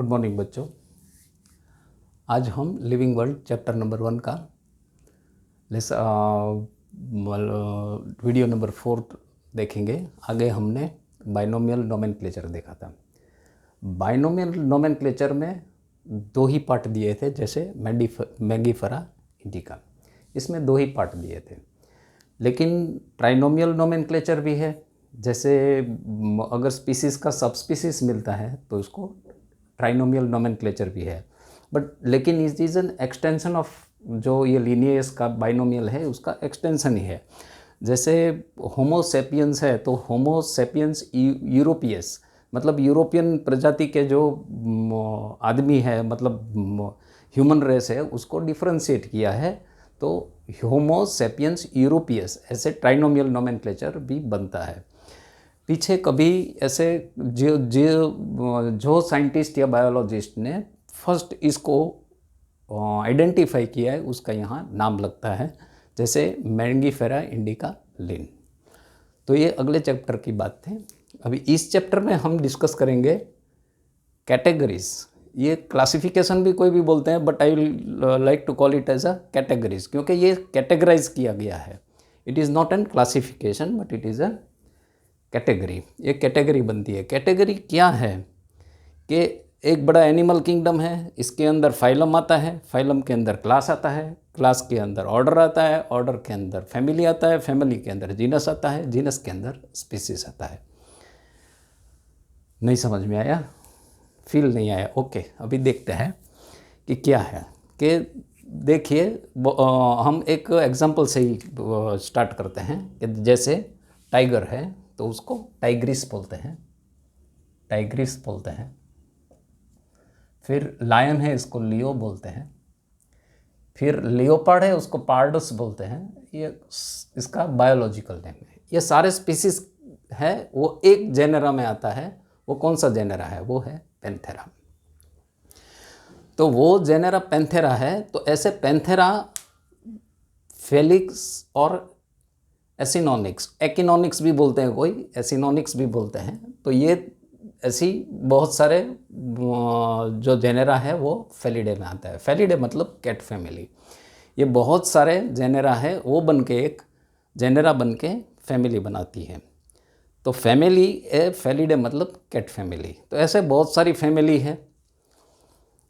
Good morning बच्चों। आज हम लिविंग वर्ल्ड चैप्टर नंबर 1 का वीडियो नंबर 4 देखेंगे। आगे हमने बाइनोमियल नोमेनक्लेचर देखा था। बाइनोमियल नोमेनक्लेचर में 2 ही पार्ट दिए थे, जैसे मैंगीफेरा इंडिका, इसमें 2 ही पार्ट दिए थे। लेकिन ट्राइनोमियल नोमेनक्लेचर भी है, जैसे अगर स्पीसीज़ का सब स्पीसीज़ मिलता है तो इसको ट्राइनोमियल नोमेनक्लेचर भी है। लेकिन it is an extension of जो ये लिनियस का बाइनोमियल है उसका एक्सटेंशन ही है। जैसे होमोसेपियंस है तो होमोसेपियंस यूरोपियस मतलब यूरोपियन प्रजाति के जो आदमी है, मतलब ह्यूमन रेस है, उसको डिफ्रेंशिएट किया है तो होमोसेपियंस यूरोपियस ऐसे ट्राइनोमियल नोमेनक्लेचर भी बनता है। पीछे कभी ऐसे जो साइंटिस्ट या बायोलॉजिस्ट ने फर्स्ट इसको आइडेंटिफाई किया है उसका यहाँ नाम लगता है, जैसे मैंगीफेरा इंडिका लिन। तो ये अगले चैप्टर की बात थी। अभी इस चैप्टर में हम डिस्कस करेंगे कैटेगरीज। ये क्लासिफिकेशन भी कोई भी बोलते हैं, but I will like to call it as a categories, क्योंकि ये कैटेगराइज किया गया है। It is not an classification but it is a category. एक कैटेगरी बनती है। कैटेगरी क्या है कि एक बड़ा एनिमल किंगडम है, इसके अंदर फाइलम आता है, फाइलम के अंदर क्लास आता है, क्लास के अंदर ऑर्डर आता है, ऑर्डर के अंदर फैमिली आता है, फैमिली के अंदर जीनस आता है, जीनस के अंदर स्पीसीज आता है। नहीं समझ में आया? फील नहीं आया? ओके, अभी देखते हैं कि क्या है। कि देखिए, हम एक एग्जांपल से ही स्टार्ट करते हैं कि जैसे टाइगर है तो उसको टाइग्रिस बोलते हैं, टाइग्रिस बोलते हैं। फिर लायन है, इसको लियो बोलते हैं। फिर लियोपार्ड है, उसको पार्डस बोलते हैं। ये इसका बायोलॉजिकल नेम है। ये सारे स्पीसीज है, वो एक जेनेरा में आता है। वो कौन सा जेनेरा है? वो है पैंथेरा। तो वो जेनेरा पैंथेरा है। तो ऐसे पैंथेरा, फेलिक्स और एसिनोनिक्स, एकिनोनिक्स भी बोलते हैं कोई, एसिनोनिक्स भी बोलते हैं। तो ये ऐसी बहुत सारे जो जेनेरा है वो फेलिडे में आता है। फेलिडे मतलब कैट फैमिली। ये बहुत सारे जेनेरा है, वो बन के एक जेनेरा बन के फैमिली बनाती है। तो फैमिली है, फेलिडे मतलब कैट फैमिली। तो ऐसे बहुत सारी फैमिली है,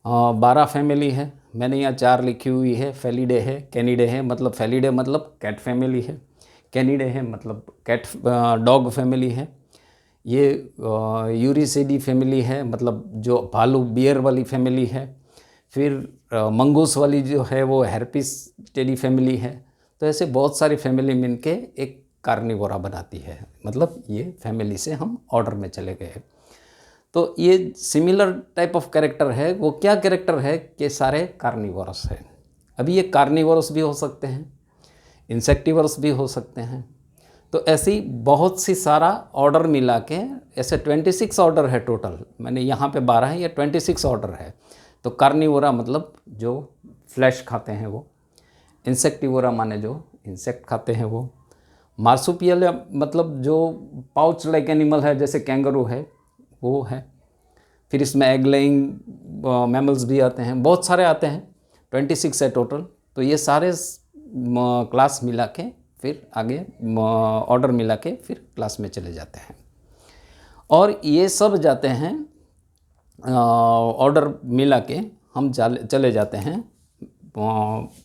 12 फैमिली है। मैंने यहाँ 4 लिखी हुई है। फेलिडे है, कैनिडे है, मतलब फेलिडे मतलब कैट फैमिली है, कैनिडे है मतलब कैट डॉग फैमिली है। ये यूरिसिडी फैमिली है, मतलब जो भालू बियर वाली फैमिली है। फिर मंगूस वाली जो है वो हेर्पिस्टेडी फैमिली है। तो ऐसे बहुत सारी फैमिली मिलके एक कार्निवोरा बनाती है। मतलब ये फैमिली से हम ऑर्डर में चले गए। तो ये सिमिलर टाइप ऑफ कैरेक्टर है। वो क्या कैरेक्टर है कि सारे कार्निवोरस है। अभी ये कार्निवोरस भी हो सकते हैं, इंसेक्टिवर्स भी हो सकते हैं। तो ऐसी बहुत सी सारा ऑर्डर मिला के ऐसे 26 ऑर्डर है टोटल। मैंने यहाँ पे 12 है, ये 26 ऑर्डर है। तो कार्निवोरा मतलब जो फ्लैश खाते हैं वो, इंसेक्टिवोरा माने जो इंसेक्ट खाते हैं वो, मार्सुपियल मतलब जो पाउच लाइक एनिमल है, जैसे कैंगरू है वो है। फिर इसमें एग लेइंग मैमल्स भी आते हैं, बहुत सारे आते हैं, 26 है टोटल। तो ये सारे क्लास मिला के फिर आगे ऑर्डर मिला के फिर क्लास में चले जाते हैं। और ये सब जाते हैं ऑर्डर मिला के हम चले जाते हैं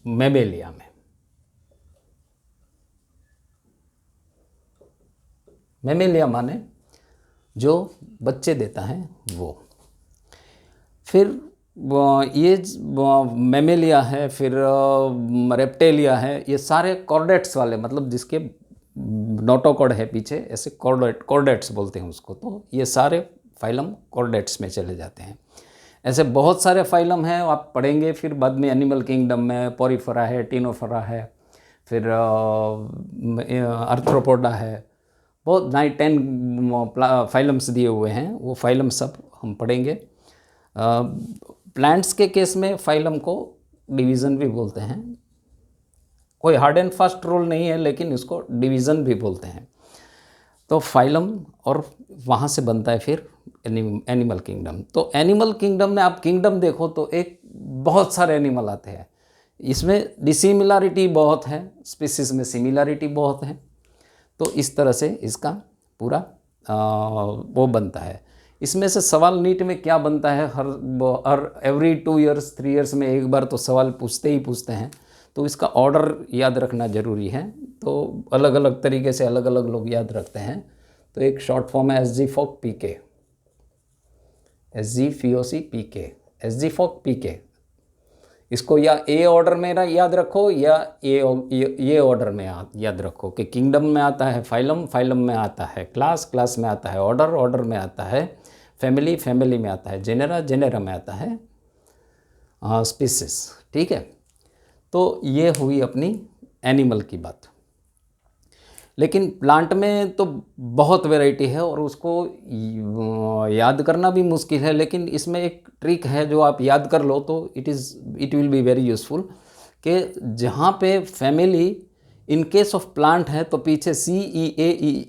मेमेलिया में। मेमेलिया माने जो बच्चे देता है वो। फिर ये मेमेलिया है, फिर रेप्टेलिया है, ये सारे कॉर्डेट्स वाले, मतलब जिसके नोटोकॉर्ड है पीछे, ऐसे कॉर्डेट्स बोलते हैं उसको। तो ये सारे फाइलम कॉर्डेट्स में चले जाते हैं। ऐसे बहुत सारे फाइलम हैं, आप पढ़ेंगे फिर बाद में। एनिमल किंगडम में पोरिफेरा है, टिनोफेरा है, फिर आर्थ्रोपोडा है, बहुत 9-10 फाइलम्स दिए हुए हैं। वो फाइलम सब हम पढ़ेंगे। प्लांट्स के केस में फाइलम को डिवीज़न भी बोलते हैं। कोई हार्ड एंड फास्ट रूल नहीं है, लेकिन इसको डिवीज़न भी बोलते हैं। तो फाइलम, और वहाँ से बनता है फिर एनिमल किंगडम। तो एनिमल किंगडम में आप किंगडम देखो तो एक बहुत सारे एनिमल आते हैं। इसमें डिसिमिलरिटी बहुत है, स्पीसीज में सिमिलरिटी बहुत है। तो इस तरह से इसका पूरा वो बनता है। इसमें से सवाल नीट में क्या बनता है, हर एवरी 2 ईयर्स 3 ईयर्स में एक बार तो सवाल पूछते ही पूछते हैं। तो इसका ऑर्डर याद रखना ज़रूरी है। तो अलग अलग तरीके से अलग अलग लोग याद रखते हैं। तो एक शॉर्ट फॉर्म है SG-FOC PK, SG-FOC PK, SG-FOC PK। इसको या ए ऑर्डर में याद रखो या ये ऑर्डर में याद रखो कि किंगडम में आता है फाइलम, फाइलम में आता है क्लास, क्लास में आता है ऑर्डर, ऑर्डर में आता है फैमिली, फैमिली में आता है जेनेरा, जेनेरा में आता है स्पीसीज। ठीक है, तो ये हुई अपनी एनिमल की बात। लेकिन प्लांट में तो बहुत वैरायटी है और उसको याद करना भी मुश्किल है। लेकिन इसमें एक ट्रिक है जो आप याद कर लो तो it will be very useful, कि जहाँ पे family in case of plant है तो पीछे CEAE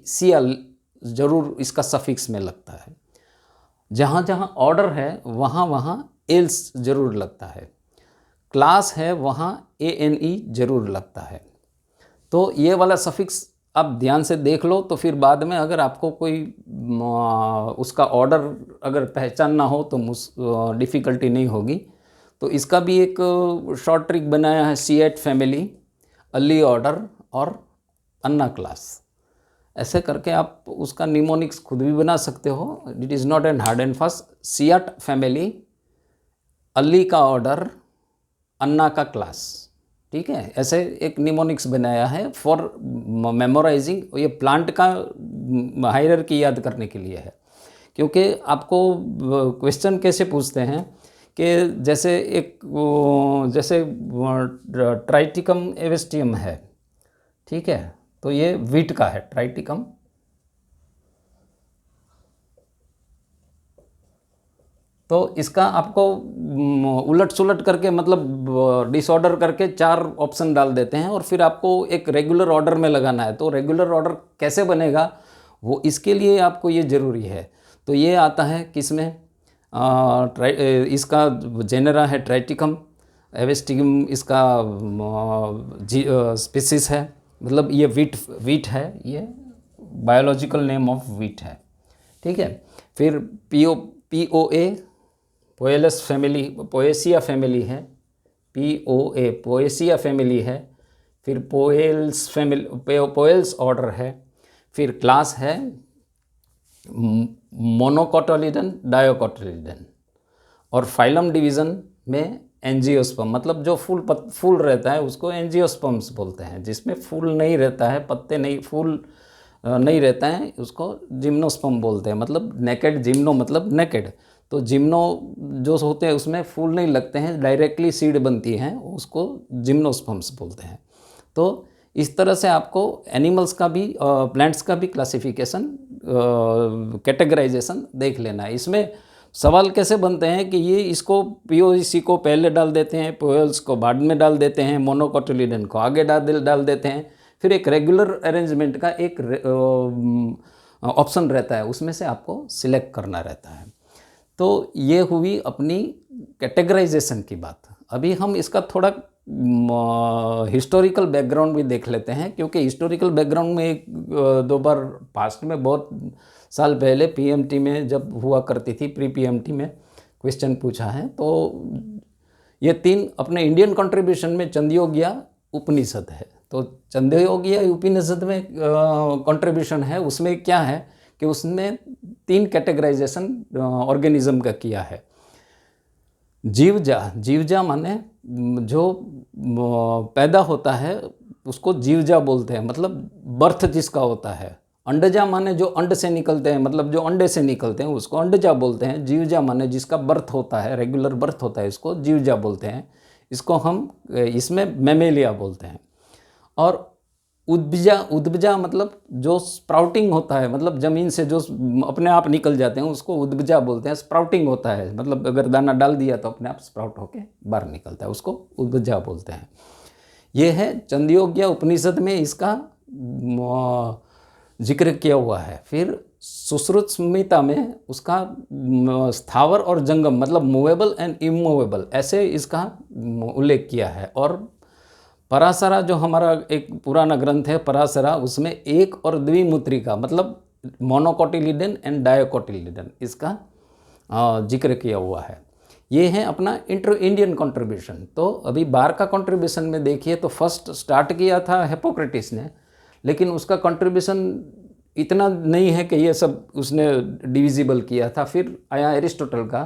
ज़रूर इसका सफिक्स में लगता है। जहाँ जहाँ ऑर्डर है वहाँ वहाँ एल्स ज़रूर लगता है, क्लास है वहाँ ANE ज़रूर लगता है। तो ये वाला सफिक्स आप ध्यान से देख लो, तो फिर बाद में अगर आपको कोई उसका ऑर्डर अगर पहचानना हो तो डिफ़िकल्टी नहीं होगी। तो इसका भी एक शॉर्ट ट्रिक बनाया है, C8 फैमिली, अर्ली ऑर्डर और अन्ना क्लास। ऐसे करके आप उसका निमोनिक्स खुद भी बना सकते हो। It is not N hard and fast. C8 family, early का ऑर्डर, अन्ना का क्लास। ठीक है, ऐसे एक निमोनिक्स बनाया है फॉर मेमोराइजिंग। ये प्लांट का हायरार्की याद करने के लिए है, क्योंकि आपको क्वेश्चन कैसे पूछते हैं कि जैसे ट्राइटिकम एवेस्टियम है, ठीक है, तो ये वीट का है ट्राइटिकम। तो इसका आपको उलट सुलट करके मतलब डिसऑर्डर करके 4 ऑप्शन डाल देते हैं और फिर आपको एक रेगुलर ऑर्डर में लगाना है। तो रेगुलर ऑर्डर कैसे बनेगा वो इसके लिए आपको ये ज़रूरी है। तो ये आता है किसमें, इसका जेनेरा है ट्राइटिकम, एवेस्टिकम इसका स्पीसीज है, मतलब ये वीट है, ये बायोलॉजिकल नेम ऑफ वीट है। ठीक है, फिर POA पोएलस फैमिली, पोएसिया फैमिली है, POA पोएसिया फैमिली है। फिर पोएल्स फैमिली, पोएल्स ऑर्डर है। फिर क्लास है मोनोकोटिलिडन, डायोकोटिलिडन। और फाइलम डिवीज़न में एंजियोस्पर्म, मतलब जो फूल रहता है उसको एंजियोस्पर्म्स बोलते हैं। जिसमें फूल नहीं रहता है, पत्ते नहीं, फूल नहीं रहता है, उसको जिम्नोस्पर्म बोलते हैं। मतलब नेकेड, जिम्नो मतलब नेकेड। तो जिम्नो जो होते हैं उसमें फूल नहीं लगते हैं, डायरेक्टली सीड बनती हैं, उसको जिम्नोस्पर्म्स बोलते हैं। तो इस तरह से आपको एनिमल्स का भी प्लांट्स का भी क्लासिफिकेशन, कैटेगराइजेशन देख लेना है। इसमें सवाल कैसे बनते हैं कि ये इसको POC को पहले डाल देते हैं, पोएल्स को बाद में डाल देते हैं, मोनोकोटिलिडन को आगे डाल देते हैं। फिर एक रेगुलर अरेंजमेंट का एक ऑप्शन रहता है, उसमें से आपको सिलेक्ट करना रहता है। तो ये हुई अपनी कैटेगराइजेशन की बात। अभी हम इसका थोड़ा हिस्टोरिकल बैकग्राउंड भी देख लेते हैं, क्योंकि हिस्टोरिकल बैकग्राउंड में एक 2 बार पास्ट में, बहुत साल पहले PMT में जब हुआ करती थी, प्री PMT में क्वेश्चन पूछा है। तो ये 3 अपने इंडियन कंट्रीब्यूशन में चंद्योग्या उपनिषद है। तो चंद्योग्या उपनिषद में कंट्रीब्यूशन है, उसमें क्या है कि उसने 3 कैटेगराइजेशन ऑर्गेनिज्म का किया है। जीवजा, जीवजा माने जो पैदा होता है उसको जीवजा बोलते हैं, मतलब बर्थ जिसका होता है। अंडजा माने जो अंड से निकलते हैं, मतलब जो अंडे से निकलते हैं उसको अंडजा बोलते हैं। जीवजा माने जिसका बर्थ होता है, रेगुलर बर्थ होता है, इसको जीवजा बोलते हैं। इसको हम इसमें मैमेलिया बोलते हैं। और उद्भिजा मतलब जो स्प्राउटिंग होता है, मतलब ज़मीन से जो अपने आप निकल जाते हैं उसको उद्भिजा बोलते हैं। स्प्राउटिंग होता है, मतलब अगर दाना डाल दिया तो अपने आप स्प्राउट होके बाहर निकलता है, उसको उद्भिजा बोलते हैं। ये है चंद्योग्या उपनिषद में इसका जिक्र किया हुआ है। फिर सुश्रुतस्मिता में उसका स्थावर और जंगम मतलब मूवेबल एंड इमूवेबल ऐसे इसका उल्लेख किया है। और पराशरा जो हमारा एक पुराना ग्रंथ है पराशरा, उसमें एक और द्विमूत्रिका मतलब मोनोकोटिलिडन एंड डायोकोटिलिडन इसका जिक्र किया हुआ है। ये है अपना इंटर इंडियन कंट्रीब्यूशन। तो अभी बार का कंट्रीब्यूशन में देखिए तो फर्स्ट स्टार्ट किया था हिप्पोक्रेटिस ने, लेकिन उसका कंट्रीब्यूशन इतना नहीं है कि ये सब उसने डिविजिबल किया था। फिर आया एरिस्टोटल का,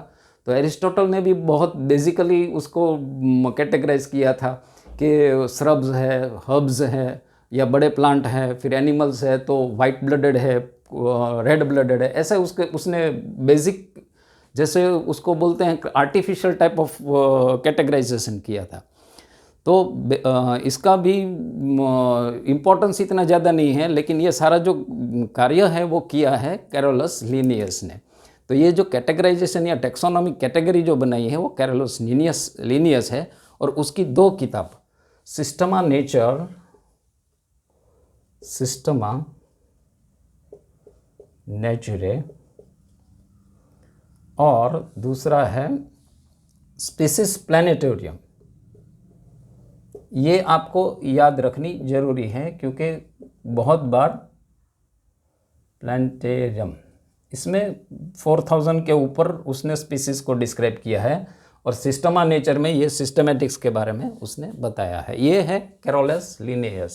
तो एरिस्टोटल ने भी बहुत बेसिकली उसको कैटेगराइज किया था कि श्रब्स है, हर्ब्स है या बड़े प्लांट है, फिर एनिमल्स है तो वाइट ब्लडेड है, रेड ब्लडेड है, ऐसे उसने बेसिक जैसे उसको बोलते हैं आर्टिफिशियल टाइप ऑफ कैटेगराइजेशन किया था। तो इसका भी इम्पोर्टेंस इतना ज़्यादा नहीं है, लेकिन ये सारा जो कार्य है वो किया है कैरोलस लिनियस ने। तो ये जो कैटेगराइजेशन या टेक्सोनॉमिक कैटेगरी जो बनाई है वो कैरोलस लिनियस है। और उसकी दो किताब सिस्टमा नेचुरे और दूसरा है स्पीसीज प्लानिटोरियम, ये आपको याद रखनी जरूरी है क्योंकि बहुत बार प्लानिटेरियम इसमें 4000 के ऊपर उसने स्पीसीज को डिस्क्राइब किया है। और सिस्टमा नेचर में ये सिस्टमेटिक्स के बारे में उसने बताया है। ये है कैरोलस लिनियस,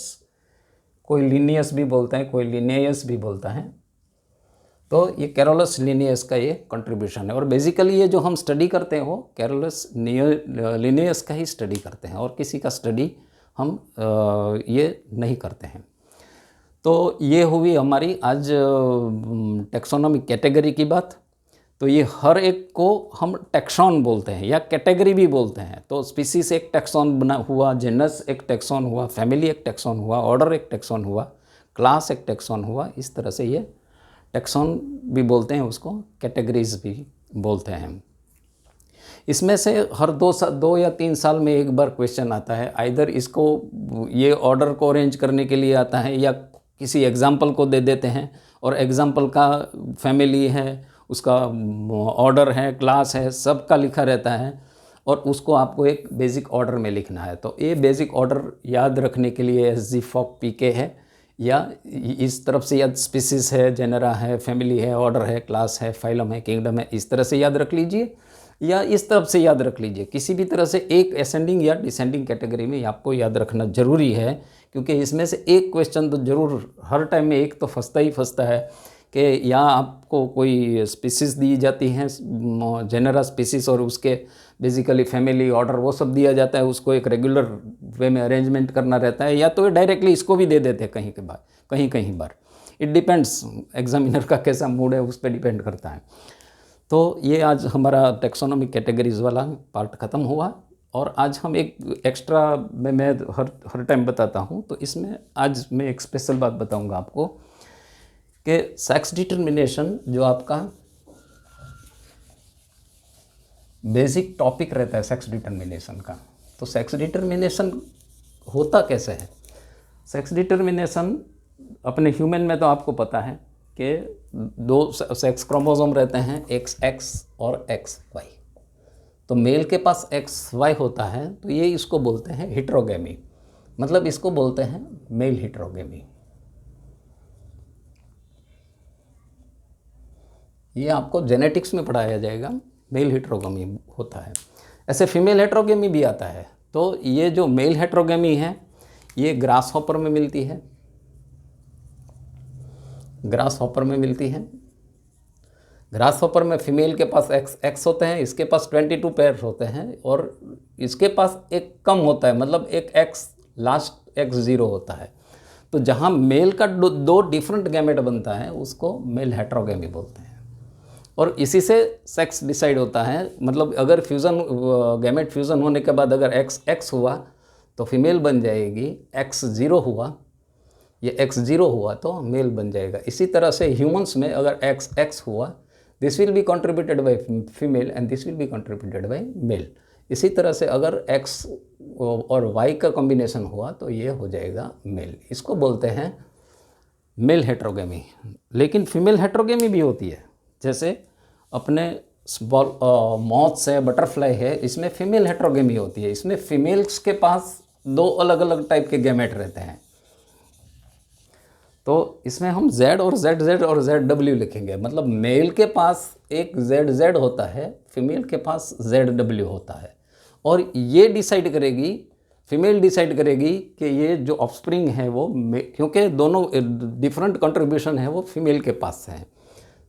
कोई लिनियस भी बोलते हैं, कोई लिनियस भी बोलता है। तो ये कैरोलस लिनियस का ये कंट्रीब्यूशन है। और बेसिकली ये जो हम स्टडी करते हैं वो कैरोलस लिनियस का ही स्टडी करते हैं और किसी का स्टडी हम ये नहीं करते हैं। तो ये हुई हमारी आज टेक्सोनॉमिक कैटेगरी की बात। तो ये हर एक को हम टैक्सॉन बोलते हैं या कैटेगरी भी बोलते हैं। तो स्पीसीज एक टैक्सॉन बना हुआ, जेनस एक टैक्सॉन हुआ, फैमिली एक टैक्सॉन हुआ, ऑर्डर एक टैक्सॉन हुआ, क्लास एक टैक्सॉन हुआ। इस तरह से ये टैक्सॉन भी बोलते हैं, उसको कैटेगरीज भी बोलते हैं। इसमें से हर 2 या 3 साल में एक बार क्वेश्चन आता है। आइदर इसको ये ऑर्डर को अरेंज करने के लिए आता है या किसी एग्जाम्पल को दे देते हैं और एग्जाम्पल का फैमिली है, उसका ऑर्डर है, क्लास है, सब का लिखा रहता है और उसको आपको एक बेसिक ऑर्डर में लिखना है। तो ये बेसिक ऑर्डर याद रखने के लिए SG FOP PK है या इस तरफ से याद स्पीसीज है, जेनरा है, फैमिली है, ऑर्डर है, क्लास है, फाइलम है, किंगडम है, इस तरह से याद रख लीजिए या इस तरफ से याद रख लीजिए। किसी भी तरह से एक असेंडिंग या डिसेंडिंग कैटेगरी में आपको याद रखना जरूरी है क्योंकि इसमें से एक क्वेश्चन तो जरूर हर टाइम में एक तो फंसता ही फंसता है कि या आपको कोई स्पीसीज दी जाती हैं, जेनरा स्पीसीज, और उसके बेसिकली फैमिली, ऑर्डर वो सब दिया जाता है, उसको एक रेगुलर वे में अरेंजमेंट करना रहता है, या तो डायरेक्टली इसको भी दे देते हैं कहीं बार। इट डिपेंड्स, एग्जामिनर का कैसा मूड है उस पर डिपेंड करता है। तो ये आज हमारा टेक्सोनॉमिक कैटेगरीज वाला पार्ट ख़त्म हुआ और आज हम एक एक्स्ट्रा में मैं हर टाइम बताता हूँ। तो इसमें आज मैं एक स्पेशल बात बताऊँगा आपको कि सेक्स डिटर्मिनेशन जो आपका बेसिक टॉपिक रहता है सेक्स डिटर्मिनेशन का। तो सेक्स डिटर्मिनेशन होता कैसे है? सेक्स डिटर्मिनेशन अपने ह्यूमन में तो आपको पता है कि 2 सेक्स क्रोमोसोम रहते हैं, XX और XY। तो मेल के पास XY होता है तो ये इसको बोलते हैं हेटेरोगेमी, मतलब इसको बोलते हैं मेल हेटेरोगेमी। ये आपको जेनेटिक्स में पढ़ाया जाएगा, मेल हेटेरोगेमी होता है। ऐसे फीमेल हेटेरोगेमी भी आता है। तो ये जो मेल हेटेरोगेमी है ये ग्रास हॉपर में मिलती है, ग्रास हॉपर में मिलती है। ग्रास हॉपर में फीमेल के पास X होते हैं, इसके पास 22 पेयर होते हैं और इसके पास एक कम होता है, मतलब एक X लास्ट X0 होता है। तो जहाँ मेल का 2 डिफरेंट गैमेट बनता है उसको मेल हेटेरोगेमी बोलते हैं और इसी से सेक्स डिसाइड होता है। मतलब अगर फ्यूज़न गैमेट फ्यूज़न होने के बाद अगर XX हुआ तो फीमेल बन जाएगी, X0 हुआ, ये X0 हुआ तो मेल बन जाएगा। इसी तरह से ह्यूमंस में अगर XX हुआ, this will be contributed by female and this will be contributed by male. इसी तरह से अगर X और Y का कॉम्बिनेशन हुआ तो ये हो जाएगा मेल। इसको बोलते हैं मेल हेट्रोगेमी। लेकिन फीमेल हेट्रोगेमी भी होती है, जैसे अपने मॉथ्स है, बटरफ्लाई है, इसमें फीमेल हेट्रोगेमी होती है। इसमें फीमेल्स के पास 2 अलग अलग टाइप के गैमेट रहते हैं। तो इसमें हम Z और ZZ और ZW लिखेंगे। मतलब मेल के पास एक ZZ होता है, फीमेल के पास ZW होता है। और ये डिसाइड करेगी, फीमेल डिसाइड करेगी कि ये जो ऑफस्प्रिंग है वो, क्योंकि दोनों डिफरेंट कंट्रीब्यूशन है वो फीमेल के पास है।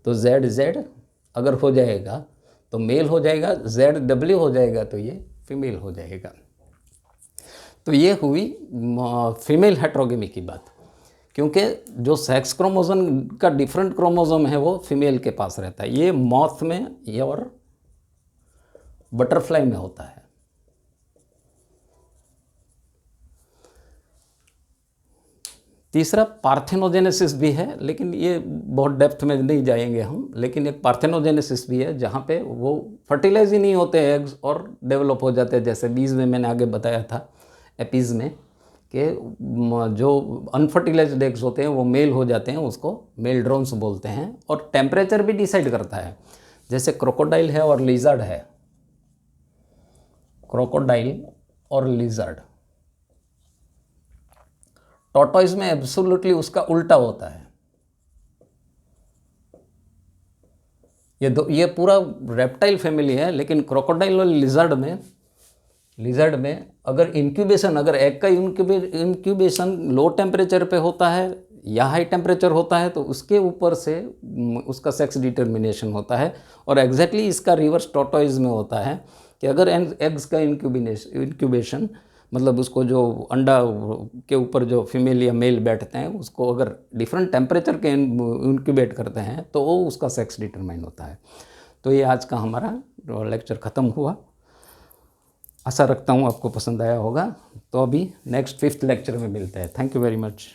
तो ZZ अगर हो जाएगा तो मेल हो जाएगा, ZW हो जाएगा तो ये फीमेल हो जाएगा। तो ये हुई फीमेल हेट्रोगेमी की बात, क्योंकि जो सेक्स क्रोमोसोम का डिफरेंट क्रोमोसोम है वो फीमेल के पास रहता है। ये मॉथ में ये और बटरफ्लाई में होता है। तीसरा पार्थेनोजेनेसिस भी है, लेकिन ये बहुत डेप्थ में नहीं जाएंगे हम। लेकिन एक पार्थेनोजेनेसिस भी है जहाँ पे वो फर्टिलाइज ही नहीं होते एग्स और डेवलप हो जाते हैं। जैसे बीज में मैंने आगे बताया था एपीज में कि जो अनफर्टिलाइज्ड एग्स होते हैं वो मेल हो जाते हैं, उसको मेल ड्रोन्स बोलते हैं। और टेम्परेचर भी डिसाइड करता है। जैसे क्रोकोडाइल है और लिजर्ड है, क्रोकोडाइल और लिजर्ड। टॉर्टोइज में एब्सोल्युटली उसका उल्टा होता है। ये पूरा रेप्टाइल फैमिली है, लेकिन क्रोकोडाइल और लिजर्ड में अगर एग का इंक्यूबेशन लो टेम्परेचर पे होता है या हाई टेम्परेचर होता है तो उसके ऊपर से उसका सेक्स डिटर्मिनेशन होता है। और एग्जैक्टली इसका रिवर्स टॉर्टोइज में होता है कि अगर एग्स का इंक्यूबेशन मतलब उसको जो अंडा के ऊपर जो फीमेल या मेल बैठते हैं उसको अगर डिफरेंट टेम्परेचर के इंक्यूबेट करते हैं तो वो उसका सेक्स डिटरमाइन होता है। तो ये आज का हमारा लेक्चर ख़त्म हुआ। आशा रखता हूँ आपको पसंद आया होगा। तो अभी नेक्स्ट 5th लेक्चर में मिलते हैं। Thank you very much.